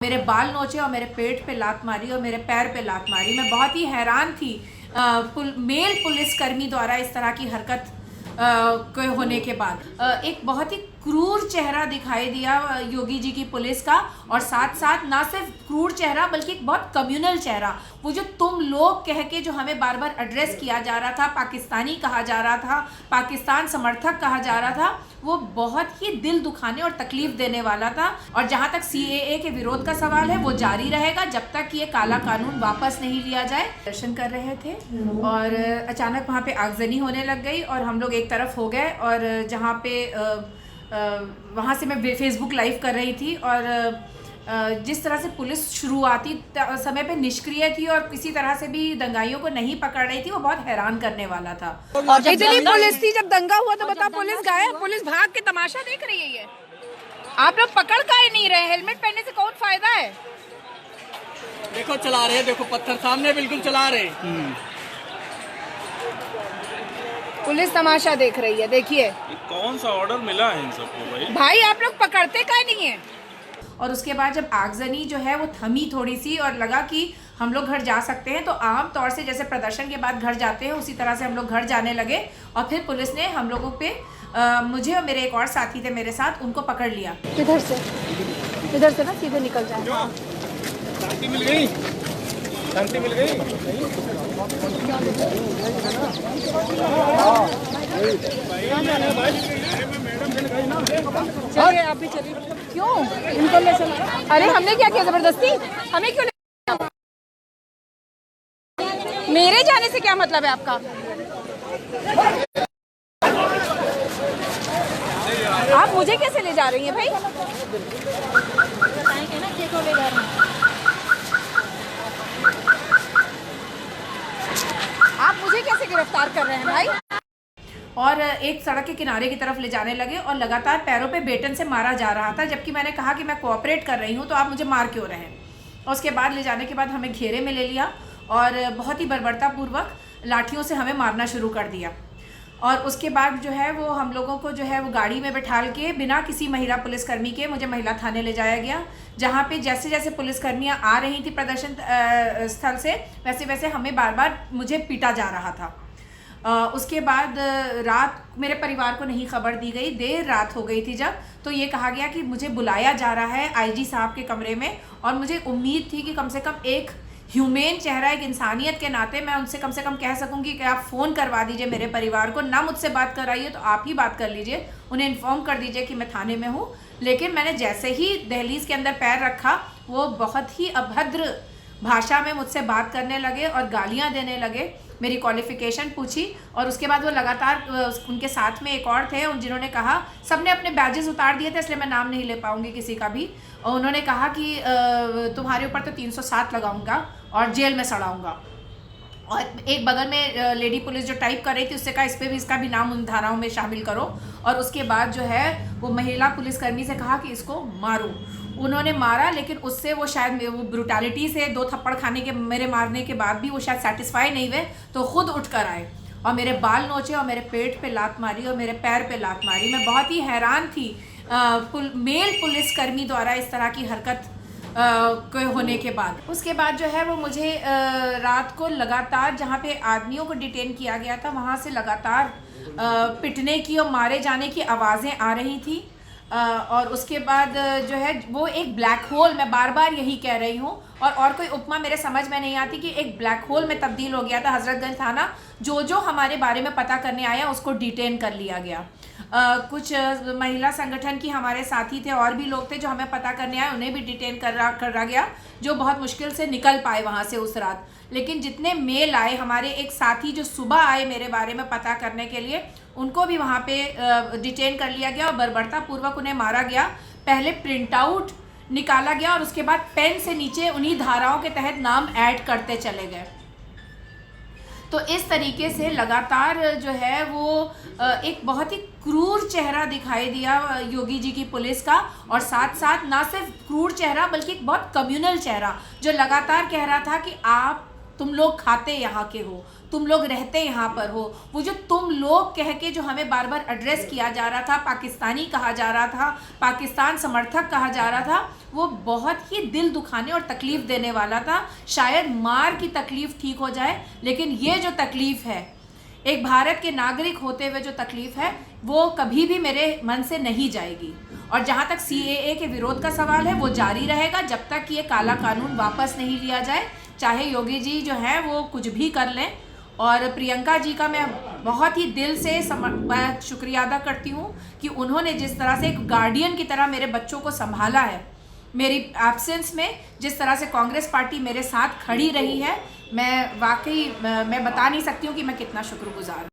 मेरे बाल नोचे और मेरे पेट पे लात मारी और मेरे पैर पे लात मारी। मैं बहुत ही हैरान थी मेल पुलिसकर्मी द्वारा इस तरह की हरकत होने के बाद। एक बहुत ही क्रूर चेहरा दिखाई दिया योगी जी की पुलिस का, और साथ साथ ना सिर्फ क्रूर चेहरा बल्कि एक बहुत कम्युनल चेहरा। वो जो तुम लोग कह के जो हमें बार बार एड्रेस किया जा रहा था, पाकिस्तानी कहा जा रहा था, पाकिस्तान समर्थक कहा जा रहा था, वो बहुत ही दिल दुखाने और तकलीफ देने वाला था। और जहाँ तक CAA के विरोध का सवाल है वो जारी रहेगा जब तक ये काला कानून वापस नहीं लिया जाए। दर्शन कर रहे थे और अचानक वहाँ पे आगजनी होने लग गई और हम लोग एक तरफ हो गए। और जहाँ पे वहाँ से मैं फेसबुक लाइव कर रही थी और जिस तरह से पुलिस शुरुआती समय पे निष्क्रिय थी और किसी तरह से भी दंगाइयों को नहीं पकड़ रही थी, वो बहुत हैरान करने वाला था। और इतनी पुलिस थी, जब दंगा हुआ तो बता पुलिस गायब, पुलिस भाग के तमाशा देख रही है। ये आप लोग पकड़ का ही नहीं रहे, हेलमेट पहनने से कौन फायदा है? देखो चला रहे हैं, देखो पत्थर सामने बिल्कुल चला रहे। पुलिस तमाशा देख रही है। देखिए कौन सा ऑर्डर मिला है इन सबको भाई आप लोग पकड़ते का नहीं है। और उसके बाद जब आगजनी जो है वो थमी थोड़ी सी और लगा कि हम लोग घर जा सकते हैं, तो आम तौर से जैसे प्रदर्शन के बाद घर जाते हैं उसी तरह से हम लोग घर जाने लगे। और फिर पुलिस ने हम लोगों पे मुझे और मेरे एक और साथी थे मेरे साथ, उनको पकड़ लिया। किधर से ना सीधे निकल जाए। शांति मिल गई, शांति मिल गई। चलिए आप भी चलिए। क्यों इनको ले चलो? अरे हमने क्या किया जबरदस्ती? हमें क्यों ले? मेरे जाने से क्या मतलब है आपका? आप मुझे कैसे ले जा रही हैं भाई? आप मुझे कैसे गिरफ्तार कर रहे हैं भाई? और एक सड़क के किनारे की तरफ ले जाने लगे और लगातार पैरों पे बेटन से मारा जा रहा था, जबकि मैंने कहा कि मैं कोऑपरेट कर रही हूँ तो आप मुझे मार क्यों रहे हैं। और उसके बाद ले जाने के बाद हमें घेरे में ले लिया और बहुत ही बर्बरतापूर्वक लाठियों से हमें मारना शुरू कर दिया। और उसके बाद जो है वो हम लोगों को जो है वो गाड़ी में बैठाल के बिना किसी महिला पुलिसकर्मी के मुझे महिला थाने ले जाया गया, जहाँ पे जैसे जैसे पुलिसकर्मियाँ आ रही थी प्रदर्शन स्थल से वैसे वैसे हमें बार बार मुझे पीटा जा रहा था। उसके बाद रात मेरे परिवार को नहीं खबर दी गई, देर रात हो गई थी जब, तो ये कहा गया कि मुझे बुलाया जा रहा है IG साहब के कमरे में। और मुझे उम्मीद थी कि कम से कम एक ह्यूमेन चेहरा, एक इंसानियत के नाते मैं उनसे कम से कम कह सकूंगी कि आप फ़ोन करवा दीजिए मेरे परिवार को, ना मुझसे बात कराइए तो आप ही बात कर लीजिए, उन्हें इन्फॉर्म कर दीजिए कि मैं थाने में हूँ। लेकिन मैंने जैसे ही दहलीज के अंदर पैर रखा, वो बहुत ही अभद्र भाषा में मुझसे बात करने लगे और गालियाँ देने लगे। मेरी क्वालिफ़िकेशन पूछी और उसके बाद वो लगातार उनके साथ में एक और थे जिन्होंने कहा, सबने अपने बैजेस उतार दिए थे इसलिए मैं नाम नहीं ले पाऊँगी किसी का भी, और उन्होंने कहा कि तुम्हारे ऊपर तो 307 लगाऊंगा और जेल में सड़ाऊंगा। और एक बगल में लेडी पुलिस जो टाइप कर रही थी उससे कहा इस पर भी इसका भी नाम उन धाराओं में शामिल करो। और उसके बाद जो है वो महिला पुलिसकर्मी से कहा कि इसको मारो। उन्होंने मारा, लेकिन उससे वो शायद वो ब्रूटैलिटी से 2 थप्पड़ खाने के मेरे मारने के बाद भी वो शायद सेटिस्फाई नहीं हुए, तो खुद उठ कर आए और मेरे बाल नोचे और मेरे पेट पे लात मारी और मेरे पैर पे लात मारी। मैं बहुत ही हैरान थी मेल पुलिसकर्मी द्वारा इस तरह की हरकत होने के बाद। उसके बाद जो है वो मुझे रात को लगातार जहाँ पे आदमियों को डिटेन किया गया था वहाँ से लगातार पिटने की और मारे जाने की आवाज़ें आ रही थी। और उसके बाद जो है वो एक ब्लैक होल, मैं बार बार यही कह रही हूँ और कोई उपमा मेरे समझ में नहीं आती कि एक ब्लैक होल में तब्दील हो गया था हजरतगंज थाना। जो हमारे बारे में पता करने आया उसको डिटेन कर लिया गया। कुछ महिला संगठन की हमारे साथी थे और भी लोग थे जो हमें पता करने आए, उन्हें भी डिटेन करा गया, जो बहुत मुश्किल से निकल पाए वहाँ से उस रात। लेकिन जितने मेल आए, हमारे एक साथी जो सुबह आए मेरे बारे में पता करने के लिए, उनको भी वहाँ पे डिटेन कर लिया गया और बर्बरतापूर्वक उन्हें मारा गया। पहले प्रिंट आउट निकाला गया और उसके बाद पेन से नीचे उन्हीं धाराओं के तहत नाम ऐड करते चले गए। तो इस तरीके से लगातार जो है वो एक बहुत ही क्रूर चेहरा दिखाई दिया योगी जी की पुलिस का, और साथ साथ ना सिर्फ क्रूर चेहरा बल्कि एक बहुत कम्युनल चेहरा जो लगातार कह रहा था कि आप तुम लोग खाते यहाँ के हो, तुम लोग रहते यहाँ पर हो। वो जो तुम लोग कह के जो हमें बार बार एड्रेस किया जा रहा था, पाकिस्तानी कहा जा रहा था, पाकिस्तान समर्थक कहा जा रहा था, वो बहुत ही दिल दुखाने और तकलीफ़ देने वाला था। शायद मार की तकलीफ़ ठीक हो जाए, लेकिन ये जो तकलीफ़ है, एक भारत के नागरिक होते हुए जो तकलीफ़ है, वो कभी भी मेरे मन से नहीं जाएगी। और जहाँ तक CAA के विरोध का सवाल है, वो जारी रहेगा जब तक कि ये काला कानून वापस नहीं लिया जाए, चाहे योगी जी जो हैं वो कुछ भी कर लें। और प्रियंका जी का मैं बहुत ही दिल से मैं शुक्रिया अदा करती हूँ कि उन्होंने जिस तरह से एक गार्डियन की तरह मेरे बच्चों को संभाला है, मेरी एब्सेंस में जिस तरह से कांग्रेस पार्टी मेरे साथ खड़ी रही है, मैं वाकई मैं बता नहीं सकती हूँ कि मैं कितना शुक्रगुजार हूँ।